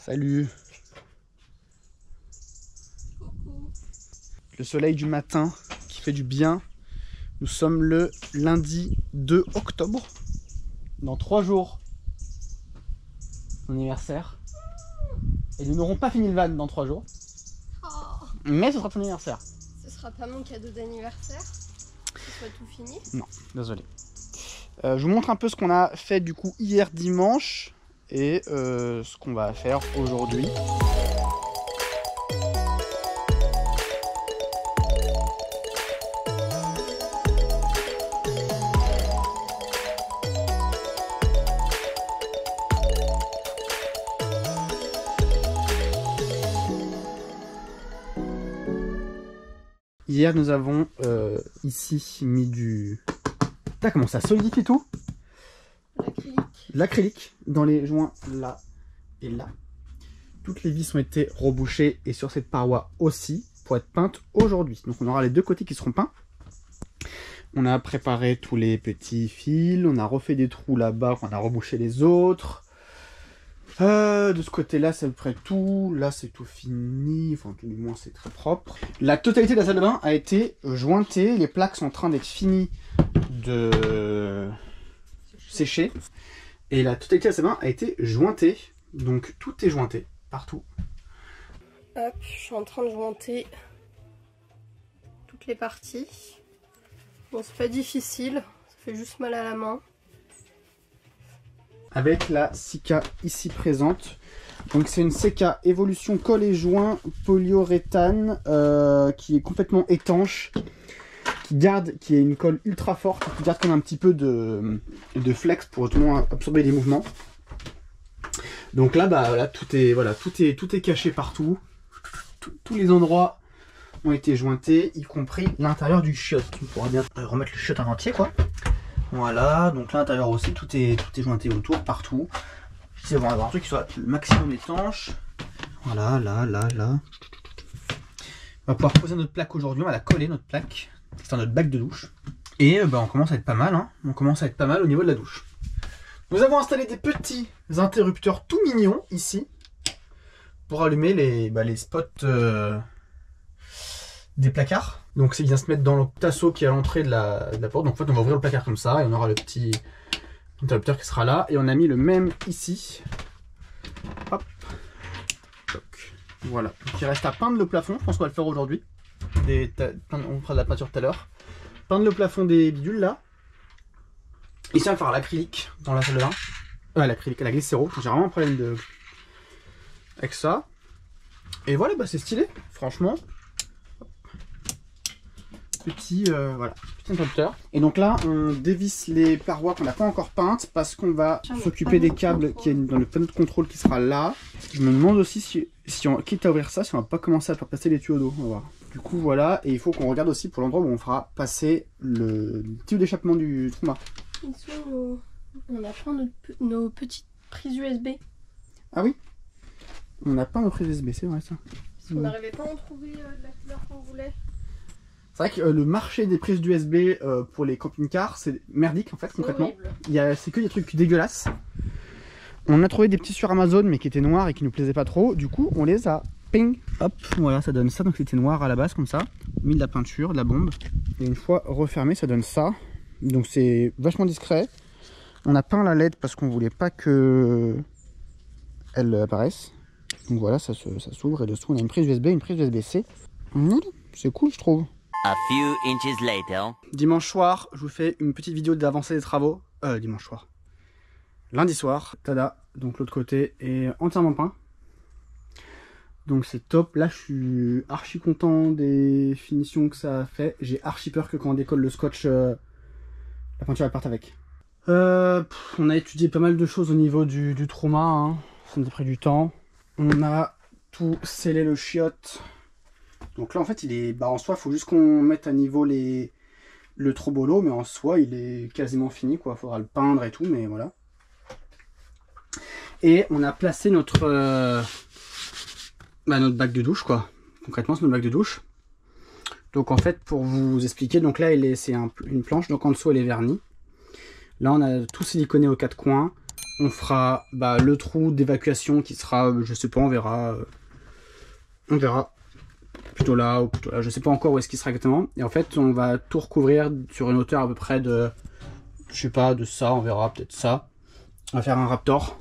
Salut. Coucou. Le soleil du matin qui fait du bien. Nous sommes le lundi 2 octobre. Dans 3 jours, mon anniversaire. Et nous n'aurons pas fini le van dans 3 jours. Oh, Mais ce sera ton anniversaire. ce sera pas mon cadeau d'anniversaire. Ce soit tout fini. Non, désolé. Je vous montre un peu ce qu'on a fait du coup hier dimanche. Et ce qu'on va faire aujourd'hui. Hier nous avons ici mis du... Putain, comment ça solidifie tout? L'acrylique. L'acrylique dans les joints là et là. Toutes les vis ont été rebouchées et sur cette paroi aussi pour être peintes aujourd'hui. Donc on aura les deux côtés qui seront peints. On a préparé tous les petits fils, on a refait des trous là-bas, on a rebouché les autres. De ce côté-là, c'est à peu près tout. Là, c'est tout fini. Enfin, tout du moins, c'est très propre. La totalité de la salle de bain a été jointée. Les plaques sont en train d'être finies de sécher. Et la totalité de la salle de bain a été jointée. Donc, tout est jointé partout. Hop, je suis en train de jointer toutes les parties. Bon, c'est pas difficile. Ça fait juste mal à la main. Avec la Sika ici présente. Donc c'est une Sika Evolution colle et joint polyuréthane qui est complètement étanche, qui est une colle ultra forte, qui garde comme un petit peu de flex pour justement absorber les mouvements. Donc là, bah voilà, tout est caché partout. Tous les endroits ont été jointés, y compris l'intérieur du chiotte. On pourra bien remettre le chiotte en entier, quoi. Voilà, donc l'intérieur aussi, tout est jointé autour, partout. C'est bon, avoir un truc qui soit le maximum étanche. Voilà, là. On va pouvoir poser notre plaque aujourd'hui, on va la coller notre plaque. C'est dans notre bac de douche. Et on commence à être pas mal, hein. On commence à être pas mal au niveau de la douche. Nous avons installé des petits interrupteurs tout mignons ici. Pour allumer les spots des placards. Donc c'est bien se mettre dans le tasseau qui est à l'entrée de la porte. Donc en fait on va ouvrir le placard comme ça et on aura le petit interrupteur qui sera là. Et on a mis le même ici. Hop. Donc, voilà. Donc, il reste à peindre le plafond. Je pense qu'on va le faire aujourd'hui. On fera de la peinture tout à l'heure. Peindre le plafond des bidules là. Ici on va faire l'acrylique dans la salle de bain. L'acrylique, la glycéro. J'ai vraiment un problème avec ça. Et voilà, c'est stylé. Franchement. Petit interrupteur. Et donc là on dévisse les parois qu'on n'a pas encore peintes parce qu'on va s'occuper des câbles qui est dans le panneau de contrôle qui sera là. Je me demande aussi si on quitte à ouvrir ça, si on va pas commencer à faire passer les tuyaux d'eau. On va voir. Du coup voilà, et il faut qu'on regarde aussi pour l'endroit où on fera passer le tuyau d'échappement du trou. On a plein de nos petites prises USB. Ah oui, on n'a pas nos prises USB, c'est vrai ça. Parce qu'on n'arrivait pas à en trouver de la couleur qu'on voulait. C'est vrai que le marché des prises d'USB pour les camping-cars, c'est merdique en fait, concrètement. C'est que des trucs dégueulasses. On a trouvé des petits sur Amazon, mais qui étaient noirs et qui nous plaisaient pas trop. Du coup, on les a ping, hop, voilà, ça donne ça. Donc c'était noir à la base, comme ça. Mis de la peinture, de la bombe. Et une fois refermé, ça donne ça. Donc c'est vachement discret. On a peint la LED parce qu'on voulait pas que elle apparaisse. Donc voilà, ça s'ouvre et dessous on a une prise USB, une prise USB-C. C'est cool, je trouve. A few inches later. Dimanche soir, je vous fais une petite vidéo d'avancée des travaux. Dimanche soir. Lundi soir, tada. Donc l'autre côté est entièrement peint. Donc c'est top. Là, je suis archi content des finitions que ça a fait. J'ai archi peur que quand on décolle le scotch, la peinture elle parte avec. On a étudié pas mal de choses au niveau du trauma. Hein. Ça nous a pris du temps. On a tout scellé le chiotte. Donc là en fait il est en soi il faut juste qu'on mette à niveau le trobolo, mais en soi il est quasiment fini quoi, faudra le peindre et tout, mais voilà. Et on a placé notre bac de douche quoi. Concrètement c'est notre bac de douche. Donc en fait pour vous expliquer, donc là c'est une planche, donc en dessous elle est vernie. Là on a tout siliconé aux quatre coins. on fera le trou d'évacuation qui sera, je sais pas, on verra plutôt là ou plutôt là, je sais pas encore où est-ce qu'il sera exactement. Et en fait, on va tout recouvrir sur une hauteur à peu près de, je sais pas, de ça, on verra peut-être ça. On va faire un Raptor.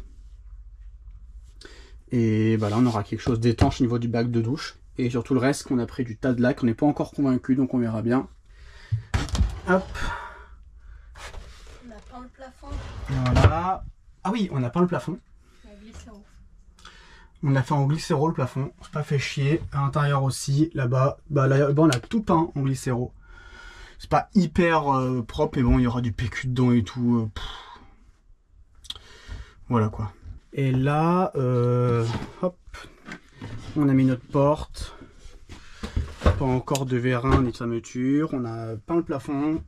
Et là, on aura quelque chose d'étanche au niveau du bac de douche. Et sur tout le reste, qu'on a pris du tas de lac, on n'est pas encore convaincu, donc on verra bien. Hop. On a peint le plafond. Voilà. Ah oui, on a peint le plafond. On a fait en glycéro le plafond, c'est pas fait chier. À l'intérieur aussi, là-bas, là-bas on a tout peint en glycéro. C'est pas hyper propre, mais bon, il y aura du PQ dedans et tout. Voilà quoi. Et là, hop, on a mis notre porte. Pas encore de vérin ni de fermeture. On a peint le plafond,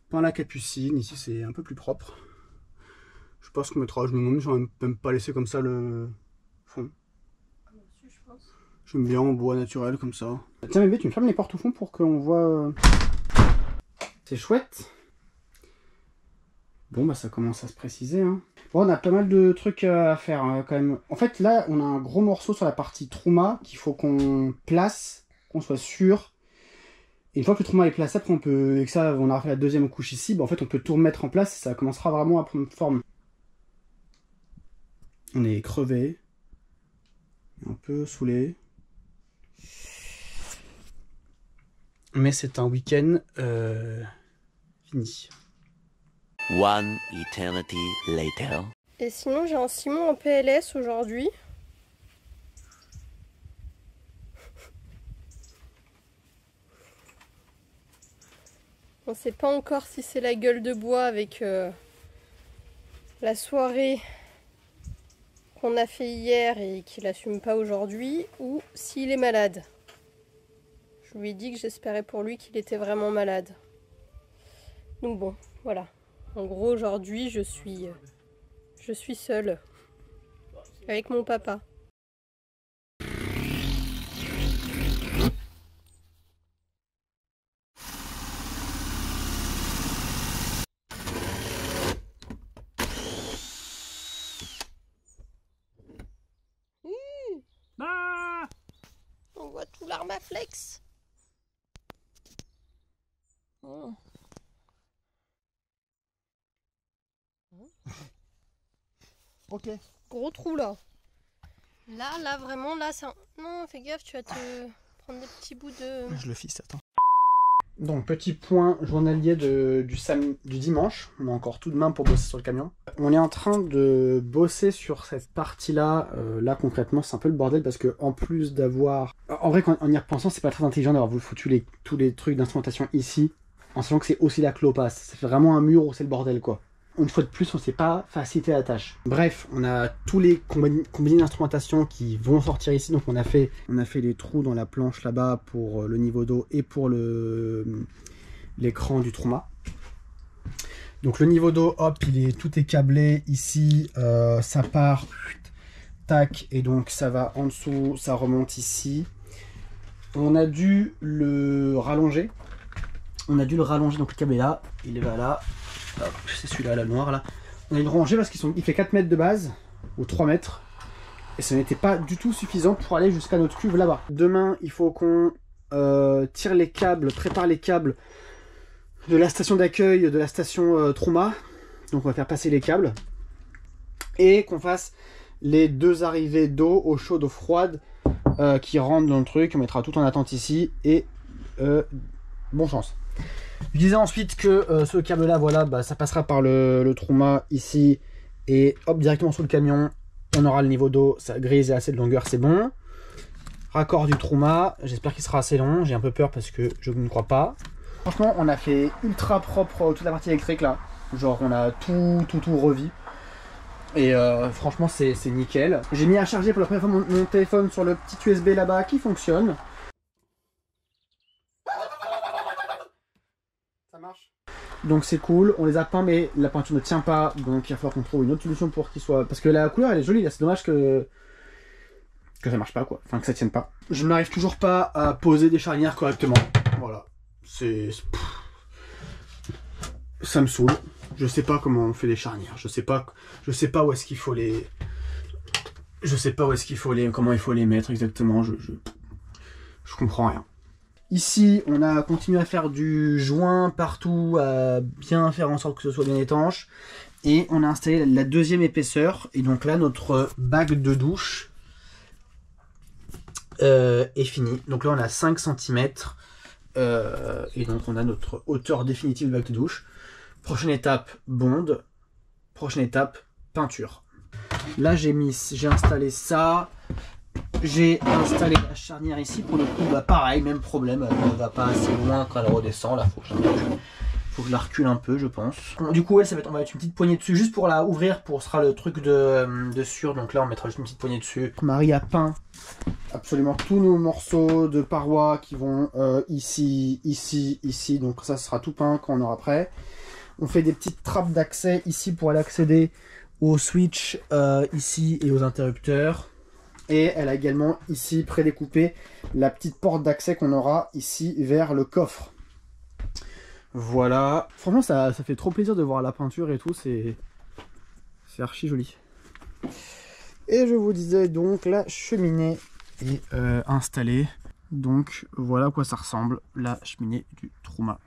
peint la capucine. Ici, c'est un peu plus propre. Je sais pas ce qu'on mettra. Je me demande si on va même pas laisser comme ça le fond. J'aime bien en bois naturel comme ça. Tiens bébé, tu me fermes les portes au fond pour qu'on voit. C'est chouette. Bon ça commence à se préciser. Hein. Bon, on a pas mal de trucs à faire quand même. En fait là on a un gros morceau sur la partie trauma qu'il faut qu'on place, qu'on soit sûr. Et une fois que le trauma est placé, après on peut, et que ça on aura fait la deuxième couche ici, en fait on peut tout remettre en place et ça commencera vraiment à prendre forme. On est crevé, un peu saoulé. Mais c'est un week-end fini. One eternity later. Et sinon, j'ai un Simon en PLS aujourd'hui. On sait pas encore si c'est la gueule de bois avec la soirée qu'on a fait hier et qu'il assume pas aujourd'hui, ou s'il est malade. Je lui ai dit que j'espérais pour lui qu'il était vraiment malade. Donc bon, voilà. En gros, aujourd'hui, je suis seule avec mon papa. On voit tout l'armaflex. Oh. Ok. Gros trou là. Là vraiment, là ça... Non, fais gaffe, tu vas te prendre des petits bouts de... Je le fisse, attends. Donc, petit point journalier du dimanche. On a encore tout demain pour bosser sur le camion. On est en train de bosser sur cette partie-là. Là, concrètement, c'est un peu le bordel parce que en plus d'avoir... En vrai, en y repensant, c'est pas très intelligent d'avoir foutu tous les trucs d'instrumentation ici, en sachant que c'est aussi là que l'eau passe. Ça fait vraiment un mur où c'est le bordel, quoi. Une fois de plus, on ne s'est pas facilité la tâche. Bref, on a tous les combinés d'instrumentation qui vont sortir ici. Donc on a fait les trous dans la planche là-bas pour le niveau d'eau et pour l'écran du trauma. Donc le niveau d'eau, hop, tout est câblé ici. Ça part, tac, et donc ça va en dessous, ça remonte ici. On a dû le rallonger. Donc le câble est là, il va là. C'est celui-là, la noire là. On a dû le ranger parce qu'il fait 4 mètres de base, ou 3 mètres. Et ça n'était pas du tout suffisant pour aller jusqu'à notre cuve là-bas. Demain, il faut qu'on tire les câbles, prépare les câbles de la station d'accueil, de la station trauma. Donc on va faire passer les câbles. Et qu'on fasse les 2 arrivées d'eau, eau chaude, eau froide, qui rentrent dans le truc. On mettra tout en attente ici. Et bonne chance. Je disais ensuite que ce câble là, voilà, ça passera par le trauma ici et hop, directement sous le camion. On aura le niveau d'eau, ça grise et assez de longueur, c'est bon. Raccord du trauma, j'espère qu'il sera assez long. J'ai un peu peur parce que je ne crois pas. Franchement, on a fait ultra propre toute la partie électrique là. Genre, on a tout revu. Et franchement, c'est nickel. J'ai mis à charger pour la première fois mon téléphone sur le petit USB là-bas qui fonctionne. Donc c'est cool, on les a peints mais la peinture ne tient pas, donc il va falloir qu'on trouve une autre solution pour qu'il soit... Parce que la couleur elle est jolie, c'est dommage que ça marche pas quoi, enfin que ça tienne pas. Je n'arrive toujours pas à poser des charnières correctement, voilà. Ça me saoule. Je sais pas comment on fait les charnières. Je sais pas où est-ce qu'il faut les... comment il faut les mettre exactement. Je comprends rien. Ici, on a continué à faire du joint partout, à bien faire en sorte que ce soit bien étanche. Et on a installé la deuxième épaisseur. Et donc là, notre bac de douche est fini. Donc là, on a 5 cm. Et donc, on a notre hauteur définitive de bac de douche. Prochaine étape, bonde. Prochaine étape, peinture. Là, j'ai installé ça. J'ai installé la charnière ici. Pour le coup, bah pareil, même problème. Elle ne va pas assez loin quand elle redescend. Là, faut que je la recule un peu, je pense. Du coup, ouais, on va mettre une petite poignée dessus, juste pour la ouvrir, pour ce sera le truc de sur. Donc là, on mettra juste une petite poignée dessus. Marie a peint absolument tous nos morceaux de parois qui vont ici, ici, ici. Donc ça sera tout peint quand on aura prêt. On fait des petites trappes d'accès ici pour aller accéder aux switch ici et aux interrupteurs. Et elle a également ici prédécoupé la petite porte d'accès qu'on aura ici vers le coffre. Voilà. Franchement, ça fait trop plaisir de voir la peinture et tout. C'est archi joli. Et je vous disais donc la cheminée est installée. Donc voilà à quoi ça ressemble, la cheminée du Truma.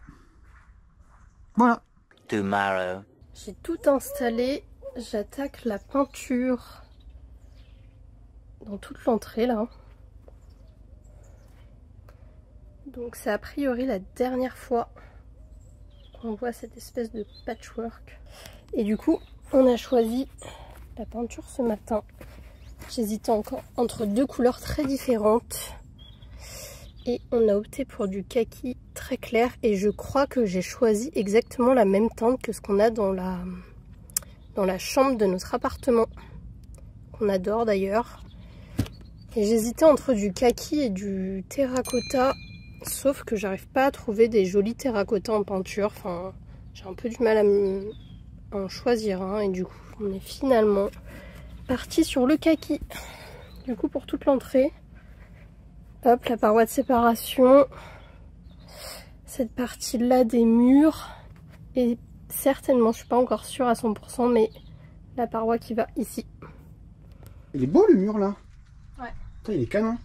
Voilà. Tomorrow. J'ai tout installé. J'attaque la peinture dans toute l'entrée là. Donc c'est a priori la dernière fois qu'on voit cette espèce de patchwork. Et du coup, on a choisi la peinture ce matin. J'hésitais encore entre deux couleurs très différentes. Et on a opté pour du kaki très clair. Et je crois que j'ai choisi exactement la même teinte que ce qu'on a dans la chambre de notre appartement. Qu'on adore d'ailleurs. Et j'hésitais entre du kaki et du terracotta. Sauf que j'arrive pas à trouver des jolis terracotta en peinture. Enfin, j'ai un peu du mal à en choisir un. Et du coup, on est finalement parti sur le kaki. Du coup, pour toute l'entrée, hop, la paroi de séparation. Cette partie-là des murs. Et certainement, je suis pas encore sûre à 100%, mais la paroi qui va ici. Il est beau le mur là. Ouais. Putain, il est canon.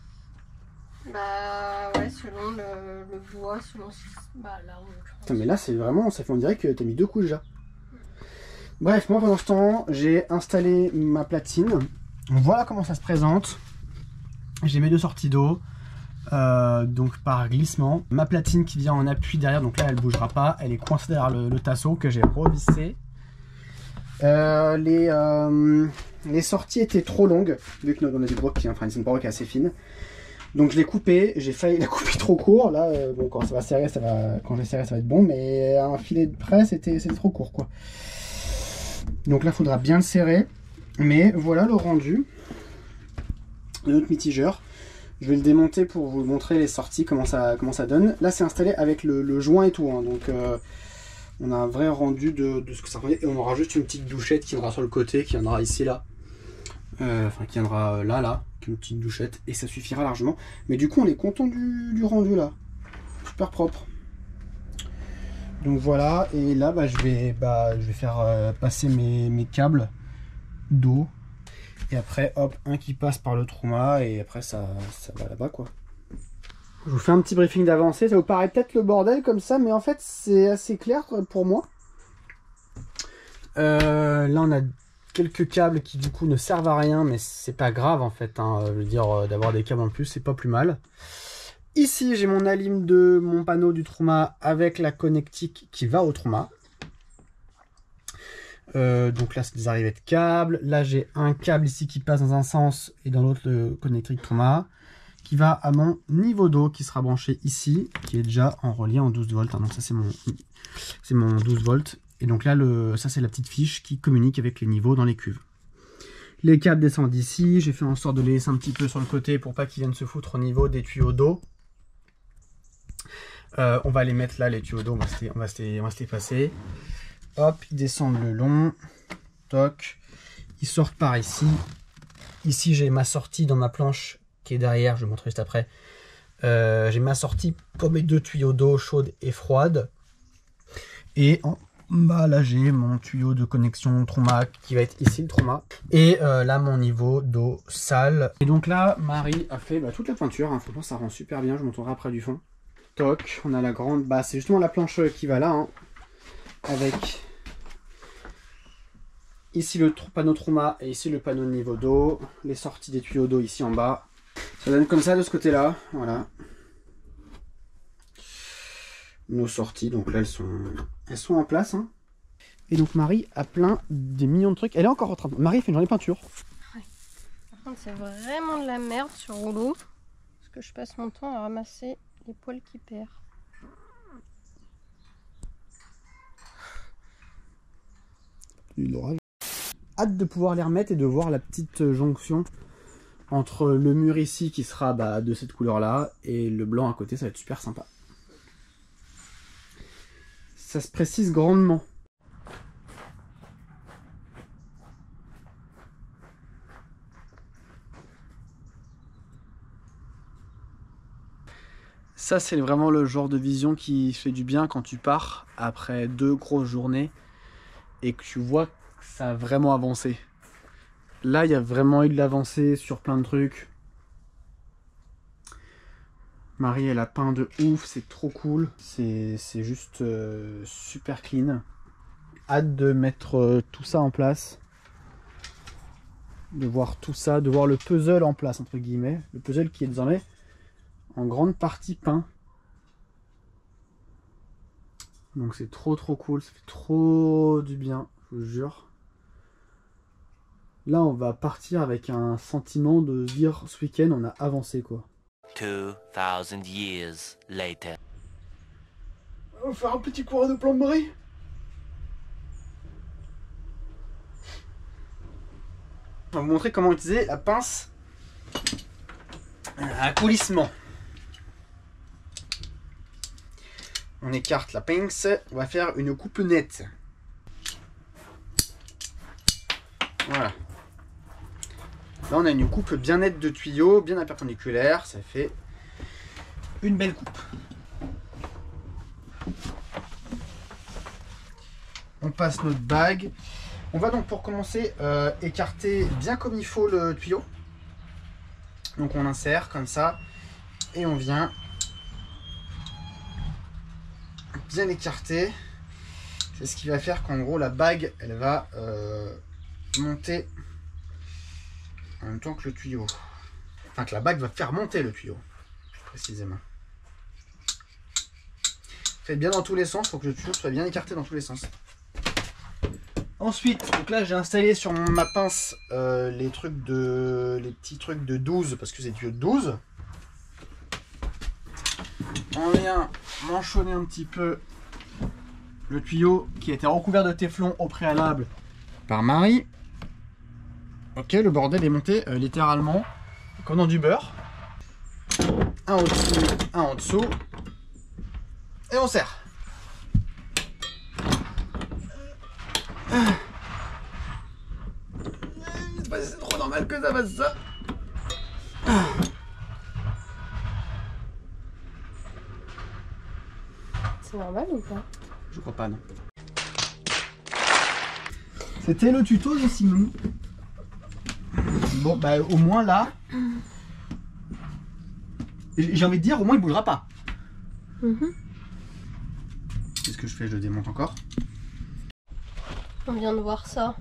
Bah ouais, selon le bois, selon... Bah là, putain, mais là, c'est vraiment... Ça fait on dirait que t'as mis 2 couches déjà. Bref, moi pendant ce temps, j'ai installé ma platine. Voilà comment ça se présente. J'ai mes 2 sorties d'eau. Donc par glissement. Ma platine qui vient en appui derrière, donc là elle bougera pas. Elle est coincée derrière le tasseau que j'ai revissé. Les sorties étaient trop longues, vu que on a du bois qui, enfin c'est une paroi qui est assez fine. Donc je l'ai coupé, j'ai failli la couper trop court. Là, bon, quand ça va serrer, quand je vais serrer, ça va être bon, mais un filet de près, c'était trop court, quoi. Donc là, il faudra bien le serrer. Mais voilà le rendu de notre mitigeur. Je vais le démonter pour vous montrer les sorties, comment ça donne. Là, c'est installé avec le joint et tout, hein, donc on a un vrai rendu de ce que ça rendait. Et on aura juste une petite douchette qui viendra sur le côté, qui viendra ici, là. Enfin, qui viendra là, une petite douchette, et ça suffira largement. Mais du coup, on est content du rendu là. Super propre. Donc voilà, et là, je vais faire passer mes câbles d'eau. Et après, hop, un qui passe par le Truma, et après, ça va là-bas, quoi. Je vous fais un petit briefing d'avancée. Ça vous paraît peut-être le bordel comme ça, mais en fait, c'est assez clair pour moi. Là, on a quelques câbles qui du coup ne servent à rien, mais c'est pas grave en fait, hein. Je veux dire, d'avoir des câbles en plus, c'est pas plus mal. Ici, j'ai mon alim de mon panneau du Truma avec la connectique qui va au Truma. Donc là, c'est des arrivées de câbles. Là, j'ai un câble ici qui passe dans un sens et dans l'autre, le connectique Truma, qui va à mon niveau d'eau qui sera branché ici, qui est déjà en relié en 12 volts. Hein. Donc ça, c'est mon 12 volts. Et donc là, ça c'est la petite fiche qui communique avec les niveaux dans les cuves. Les câbles descendent d'ici. J'ai fait en sorte de les laisser un petit peu sur le côté pour pas qu'ils viennent se foutre au niveau des tuyaux d'eau. On va les mettre là, les tuyaux d'eau, on va se les passer. Hop, ils descendent le long. Toc. Ils sortent par ici. Ici, j'ai ma sortie dans ma planche qui est derrière. Je vais vous montrer juste après. J'ai ma sortie pour mes 2 tuyaux d'eau chaude et froide. Et Bah là j'ai mon tuyau de connexion trauma qui va être ici le trauma. Et là mon niveau d'eau sale. Et donc là Marie a fait toute la peinture, hein. Franchement ça rend super bien, je montrerai après du fond. Toc, on a la grande, bah c'est justement la planche qui va là, hein. Avec ici le panneau trauma et ici le panneau de niveau d'eau. Les sorties des tuyaux d'eau ici en bas. Ça donne comme ça de ce côté là, voilà. Nos sorties, donc là elles sont en place, hein. Et donc Marie a plein des millions de trucs. Elle est encore en train de... Marie fait une journée peinture. Ouais. Par contre c'est vraiment de la merde ce rouleau. Parce que je passe mon temps à ramasser les poils qui perdent. L'orage. Hâte de pouvoir les remettre et de voir la petite jonction entre le mur ici qui sera de cette couleur là et le blanc à côté, ça va être super sympa. Ça se précise grandement. Ça c'est vraiment le genre de vision qui fait du bien quand tu pars après 2 grosses journées et que tu vois que ça a vraiment avancé. Là il y a vraiment eu de l'avancée sur plein de trucs. Marie elle a peint de ouf, c'est trop cool. C'est juste super clean. Hâte de mettre tout ça en place. De voir tout ça, de voir le puzzle en place entre guillemets. Le puzzle qui est désormais en grande partie peint. Donc c'est trop cool, ça fait trop du bien, je vous jure. Là on va partir avec un sentiment de dire ce week-end on a avancé quoi. 2000 years later. On va faire un petit courant de plomberie. On va vous montrer comment utiliser la pince à coulissement. On écarte la pince, on va faire une coupe nette. Voilà. Là on a une coupe bien nette de tuyaux, bien à perpendiculaire, ça fait une belle coupe. On passe notre bague. On va donc pour commencer écarter bien comme il faut le tuyau. Donc on insère comme ça et on vient bien écarter. C'est ce qui va faire qu'en gros la bague elle va monter en même temps que le tuyau. Enfin que la bague va faire monter le tuyau, plus précisément. Faites bien dans tous les sens pour que le tuyau soit bien écarté dans tous les sens. Ensuite, donc là j'ai installé sur ma pince les petits trucs de 12 parce que c'est tuyau de 12. On vient manchonner un petit peu le tuyau qui a été recouvert de téflon au préalable par Marie. Ok, le bordel est monté littéralement comme dans du beurre. Un au-dessus, un en dessous. Et on serre. C'est trop normal que ça fasse ça. C'est normal ou pas? Je crois pas, non. C'était le tuto de Simon. Bon, bah au moins là, j'ai envie de dire, au moins il bougera pas. Qu'est-ce que je fais? Je le démonte encore. On vient de voir ça.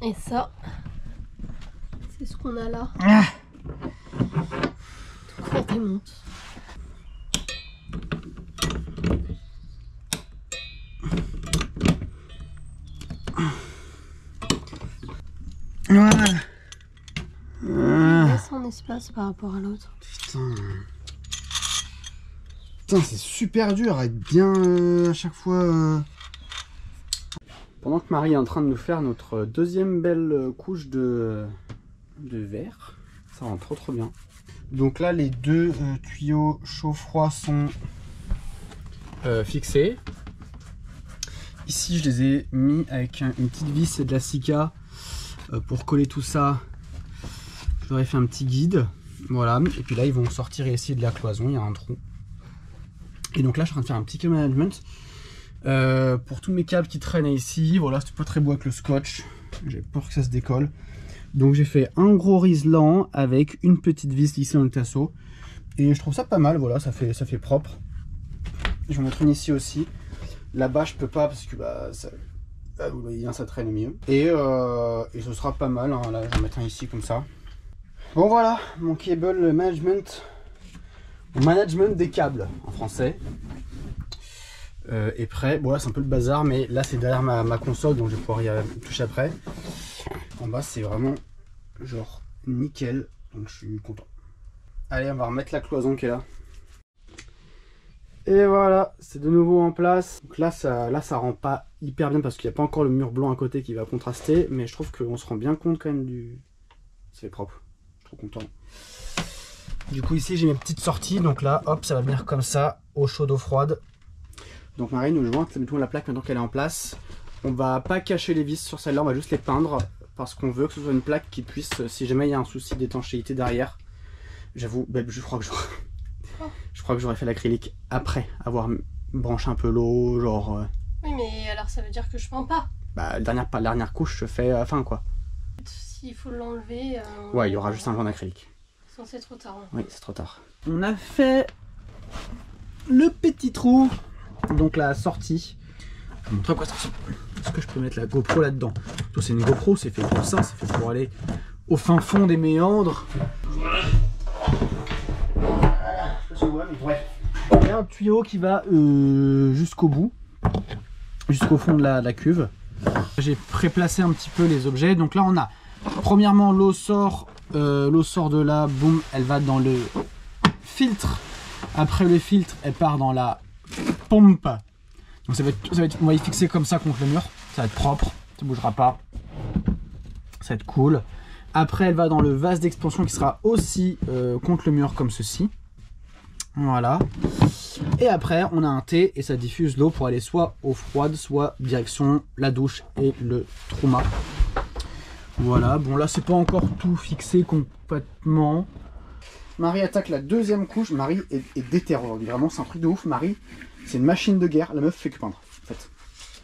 Et ça, c'est ce qu'on a là. Ah. Donc on démonte. Voilà. Laisse un espace par rapport à l'autre. Putain. Putain, c'est super dur à être bien à chaque fois. Pendant que Marie est en train de nous faire notre deuxième belle couche de verre. Ça rend trop bien. Donc là, les deux tuyaux chaud-froid sont fixés. Ici, je les ai mis avec une petite vis et de la cica pour coller tout ça. Je leur ai fait un petit guide. Voilà. Et puis là, ils vont sortir ici de la cloison. Il y a un trou. Et donc là, je suis en train de faire un petit management Pour tous mes câbles qui traînent ici, voilà, c'était pas très beau avec le scotch. J'ai peur que ça se décolle. Donc j'ai fait un gros riselant avec une petite vis ici dans le tasseau. Et je trouve ça pas mal, voilà, ça fait propre. Je vais en mettre une ici aussi. Là-bas je peux pas parce que bah, ça, vous voyez bien, ça traîne au milieu. Et ce sera pas mal, hein. Là je vais mettre un ici comme ça. Bon voilà, mon cable management. Management des câbles en français. Est prêt. Bon là c'est un peu le bazar, mais là c'est derrière ma console, donc je vais pouvoir y toucher après. En bas c'est vraiment genre nickel, donc je suis content. Allez, on va remettre la cloison qui est là. Et voilà, c'est de nouveau en place. Donc là ça rend pas hyper bien parce qu'il n'y a pas encore le mur blanc à côté qui va contraster, mais je trouve qu'on se rend bien compte quand même du... C'est propre, je suis trop content. Du coup ici j'ai mes petites sorties, donc là hop ça va venir comme ça, eau chaude, eau froide. Donc Marie nous joint la plaque maintenant qu'elle est en place. On va pas cacher les vis sur celle-là, on va juste les peindre parce qu'on veut que ce soit une plaque qui puisse, si jamais il y a un souci d'étanchéité derrière. J'avoue, je crois que j'aurais fait l'acrylique après avoir branché un peu l'eau, genre... Oui, mais alors ça veut dire que je peins pas. Bah la dernière couche je fais à la fin quoi. S'il faut l'enlever... Ouais, il y aura juste un blanc d'acrylique. C'est trop tard. Hein. Oui, c'est trop tard. On a fait le petit trou. Donc la sortie, je vous montre à quoi ça ressemble. Est-ce que je peux mettre la GoPro là-dedans? C'est une GoPro, c'est fait pour ça, c'est fait pour aller au fin fond des méandres. Voilà. Je sais pas si on voit, mais bref. Il y a un tuyau qui va jusqu'au bout, jusqu'au fond de la cuve. J'ai préplacé un petit peu les objets. Donc là on a, premièrement l'eau sort de là, boum, elle va dans le filtre. Après le filtre, elle part dans la pompe. Donc on va y fixer comme ça contre le mur. Ça va être propre, ça ne bougera pas. Ça va être cool. Après elle va dans le vase d'expansion qui sera aussi contre le mur comme ceci. Voilà. Et après on a un T et ça diffuse l'eau pour aller soit eau froide, soit direction la douche et le trauma. Voilà, bon là c'est pas encore tout fixé complètement. Marie attaque la deuxième couche. Marie est déter aujourd'hui, vraiment c'est un truc de ouf. Marie, c'est une machine de guerre. La meuf fait que peindre en fait.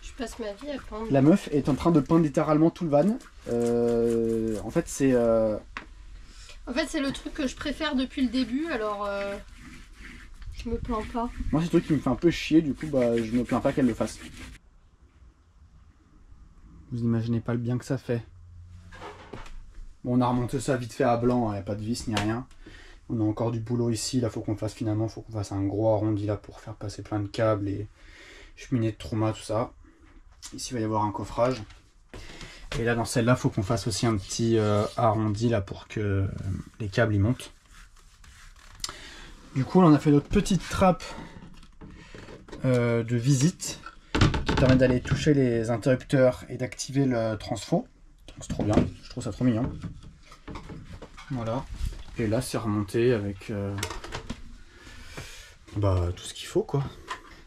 Je passe ma vie à peindre. La meuf est en train de peindre littéralement tout le van. En fait c'est... En fait c'est le truc que je préfère depuis le début, alors je me plains pas. Moi c'est le truc qui me fait un peu chier, du coup bah je me plains pas qu'elle le fasse. Vous imaginez pas le bien que ça fait. Bon, on a remonté ça vite fait à blanc, il n'y a pas de vis ni rien. On a encore du boulot ici, là faut qu'on fasse un gros arrondi là pour faire passer plein de câbles et cheminées de trauma, tout ça. Ici il va y avoir un coffrage. Et là dans celle-là, faut qu'on fasse aussi un petit arrondi là pour que les câbles y montent. Du coup là on a fait notre petite trappe de visite qui permet d'aller toucher les interrupteurs et d'activer le transfo. C'est trop bien, je trouve ça trop mignon. Voilà. Et là c'est remonté avec tout ce qu'il faut quoi.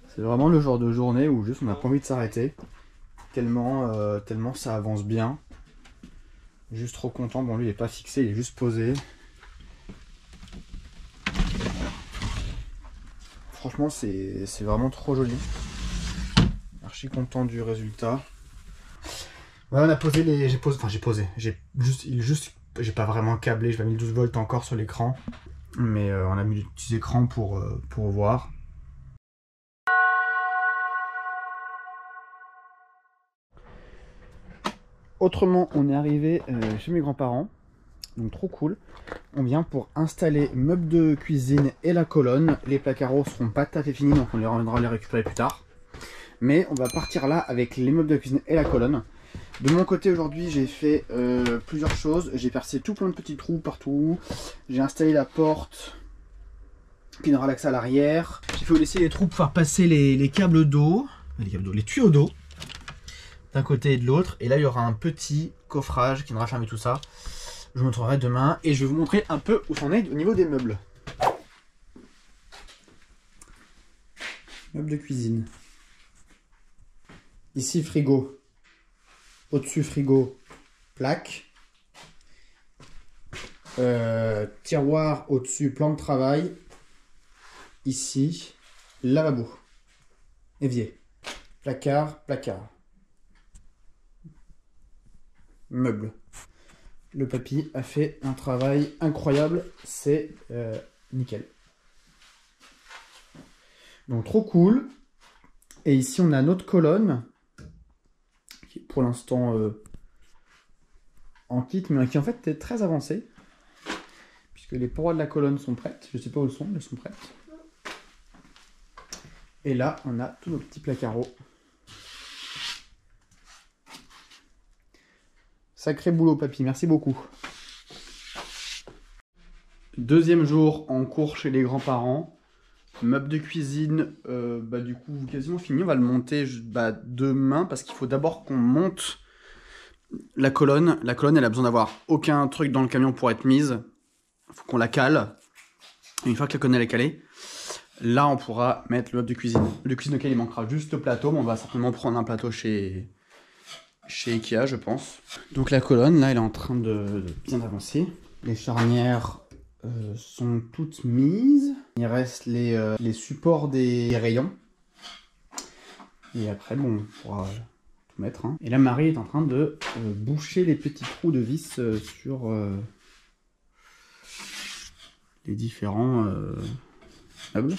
C'est vraiment le genre de journée où juste on n'a pas envie de s'arrêter. Tellement ça avance bien. Juste trop content. Bon lui il est pas fixé, il est juste posé. Franchement c'est vraiment trop joli. Archi content du résultat. Ouais, on a posé les... J'ai pas vraiment câblé, je vais mettre 12 volts encore sur l'écran. Mais on a mis des petits écrans pour voir. Autrement, on est arrivé chez mes grands-parents. Donc trop cool. On vient pour installer meubles de cuisine et la colonne. Les placards seront pas tout à fait finis, donc on les reviendra les récupérer plus tard. Mais on va partir là avec les meubles de cuisine et la colonne. De mon côté aujourd'hui j'ai fait plusieurs choses. J'ai percé tout plein de petits trous partout. J'ai installé la porte qui donnera l'accès à l'arrière. J'ai fait laisser les trous pour faire passer les câbles d'eau. Les tuyaux d'eau. D'un côté et de l'autre. Et là il y aura un petit coffrage qui viendra fermer tout ça. Je vous montrerai demain. Et je vais vous montrer un peu où c'en est au niveau des meubles. Meubles de cuisine. Ici frigo. Au-dessus frigo, plaque. Tiroir au-dessus, plan de travail. Ici, lavabo. Évier. placard, placard. Meuble. Le papy a fait un travail incroyable, c'est nickel. Donc trop cool. Et ici on a notre colonne, qui est pour l'instant en kit, mais qui en fait est très avancée. Puisque les parois de la colonne sont prêtes. Je ne sais pas où elles sont, mais elles sont prêtes. Et là on a tous nos petits placards. Sacré boulot papy, merci beaucoup. Deuxième jour en cours chez les grands-parents. Meuble de cuisine, du coup quasiment fini. On va le monter demain parce qu'il faut d'abord qu'on monte la colonne. La colonne elle a besoin d'avoir aucun truc dans le camion pour être mise. Il faut qu'on la cale. Et une fois que la colonne elle est calée, là on pourra mettre le meuble de cuisine. Le cuisine auquel il manquera juste le plateau, mais on va certainement prendre un plateau chez Ikea je pense. Donc la colonne là elle est en train de bien avancer. Les charnières sont toutes mises. Il reste les supports des rayons. Et après, bon, on pourra tout mettre. Hein. Et là, Marie est en train de boucher les petits trous de vis sur les différents meubles.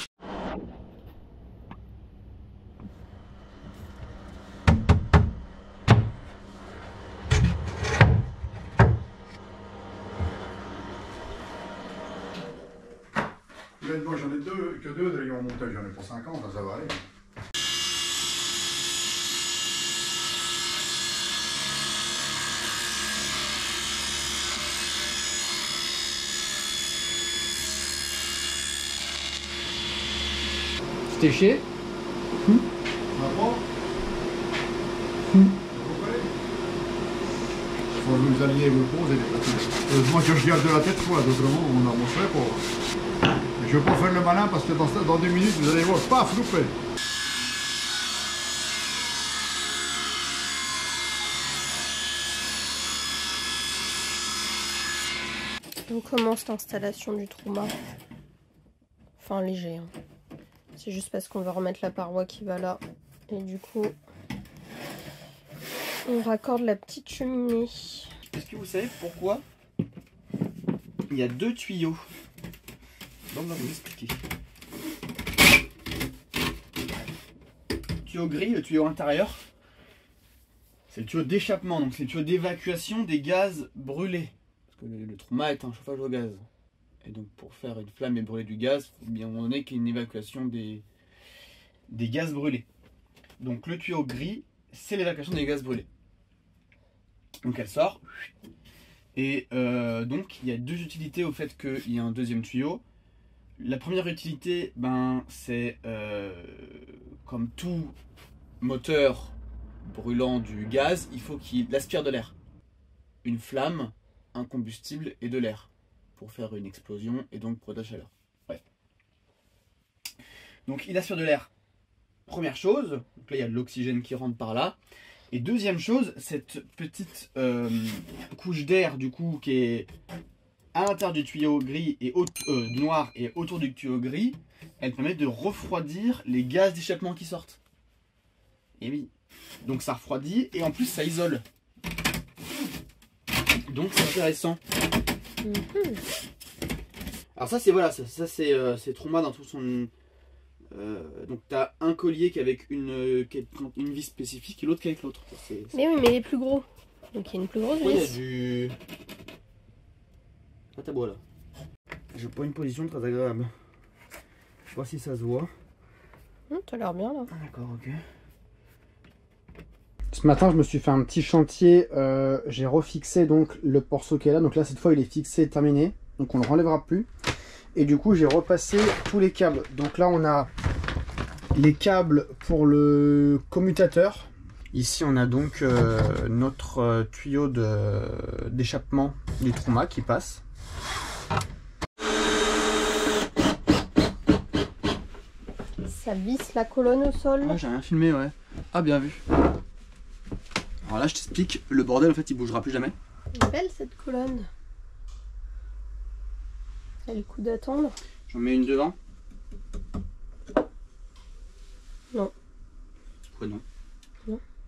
Moi j'en ai que deux de rayons montage, j'en ai pour 50, ça va aller. Tu t'es chié? Faut vous alliez vous poser des plateaux. Heureusement que je garde la tête, quoi, autrement on a mon frère pour. Je ne vais pas faire le malin parce que dans 2 minutes, vous allez voir, paf, loupé. On commence l'installation du trou-mât. Enfin, léger. Hein. C'est juste parce qu'on va remettre la paroi qui va là. Et du coup, on raccorde la petite cheminée. Est-ce que vous savez pourquoi il y a 2 tuyaux? Donc, on va vous expliquer. Le tuyau gris, le tuyau intérieur, c'est le tuyau d'échappement, donc c'est le tuyau d'évacuation des gaz brûlés. Parce que le trou-mât est un chauffage au gaz. Et donc pour faire une flamme et brûler du gaz, il faut bien on est qu'il y ait une évacuation des gaz brûlés. Donc le tuyau gris, c'est l'évacuation des gaz brûlés. Donc elle sort. Et donc il y a 2 utilités au fait qu'il y ait un deuxième tuyau. La première utilité, c'est comme tout moteur brûlant du gaz, il faut qu'il aspire de l'air. Une flamme, un combustible et de l'air pour faire une explosion et donc pour de la chaleur. Ouais. Donc il aspire de l'air. Première chose, donc là il y a de l'oxygène qui rentre par là. Et deuxième chose, cette petite couche d'air du coup qui est à l'intérieur du tuyau gris et noir et autour du tuyau gris, elle permet de refroidir les gaz d'échappement qui sortent. Et oui. Donc ça refroidit et en plus ça isole. Donc c'est intéressant. Alors ça c'est voilà, ça c'est Truma dans tout son. Donc t'as un collier qui est avec une vis spécifique et l'autre qui est avec l'autre. Mais oui, mais il est plus gros. Donc il y a une plus grosse vis. Il y a du. Ah t'as beau là. J'ai pas une position très agréable. Je sais pas si ça se voit. T'as l'air bien là. Ah, d'accord, ok. Ce matin, je me suis fait un petit chantier. J'ai refixé donc le morceau qui est là. Donc là, cette fois, il est fixé, terminé. Donc on ne le renlèvera plus. Et du coup, j'ai repassé tous les câbles. Donc là, on a les câbles pour le commutateur. Ici, on a donc notre tuyau d'échappement du Truma qui passe. Ça visse la colonne au sol. Ah, j'ai rien filmé, ouais. Ah, bien vu. Alors là, je t'explique, le bordel, en fait, il bougera plus jamais. Elle est belle cette colonne. Elle a le coup d'attendre. J'en mets une devant. Non. Pourquoi non?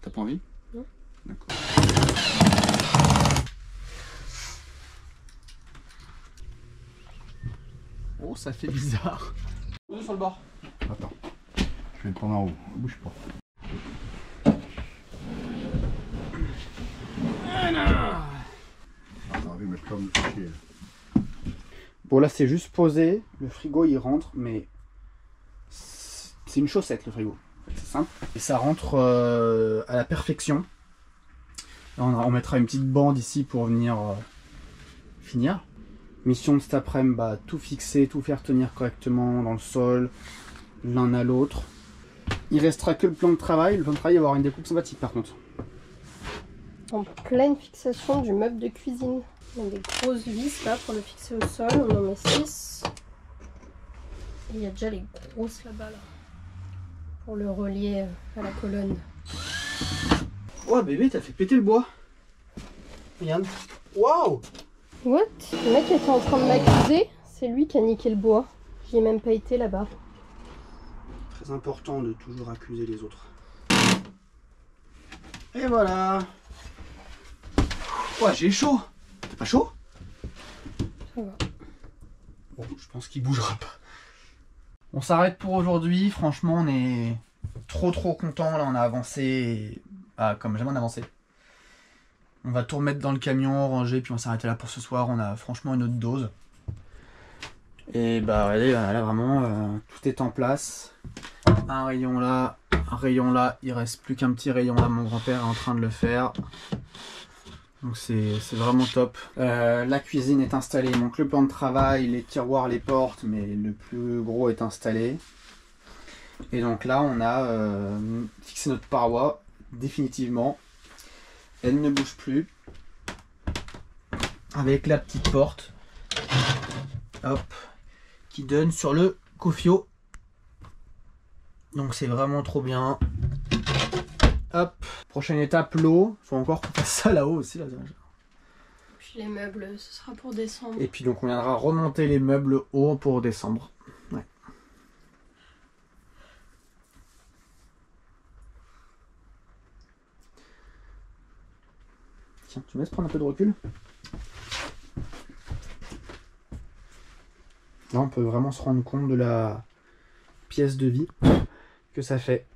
T'as pas envie? Non. D'accord. Oh, ça fait bizarre. Sur le bord. Attends. Je vais le prendre en haut. Bouge pas. Attends, je vais mettre comme le fichier. Bon, là, c'est juste posé. Le frigo, il rentre, mais c'est une chaussette, le frigo. C'est simple. Et ça rentre à la perfection. Là, on mettra une petite bande ici pour venir finir. Mission de cet après-midi, bah, tout fixer, tout faire tenir correctement dans le sol, l'un à l'autre. Il restera que le plan de travail. Le plan de travail, il va y avoir une découpe sympathique par contre. En pleine fixation du meuble de cuisine. On a des grosses vis là pour le fixer au sol. On en met 6. Et il y a déjà les grosses là-bas là. Pour le relier à la colonne. Oh bébé, t'as fait péter le bois. Regarde. Waouh! What? Le mec était en train de m'accuser. C'est lui qui a niqué le bois. J'y ai même pas été là-bas. Très important de toujours accuser les autres. Et voilà. Ouais, j'ai chaud. T'as pas chaud? Ça va. Bon, je pense qu'il bougera pas. On s'arrête pour aujourd'hui. Franchement, on est trop content. Là, on a avancé. Ah, comme jamais on a avancé. On va tout remettre dans le camion, ranger, puis on va s'arrêter là pour ce soir. On a franchement une autre dose. Et bah, regardez, là vraiment, tout est en place. Un rayon là, un rayon là. Il reste plus qu'un petit rayon là. Mon grand-père est en train de le faire. Donc c'est vraiment top. La cuisine est installée. Il manque le plan de travail, les tiroirs, les portes, mais le plus gros est installé. Et donc là, on a fixé notre paroi définitivement. Elle ne bouge plus. Avec la petite porte. Hop. Qui donne sur le cofio. Donc c'est vraiment trop bien. Hop. Prochaine étape, l'eau. Faut encore qu'on fasse ça là-haut aussi. Là. Puis les meubles, ce sera pour décembre. Et puis donc on viendra remonter les meubles haut pour décembre. Ouais. Tiens, tu me laisses prendre un peu de recul? Là on peut vraiment se rendre compte de la pièce de vie que ça fait.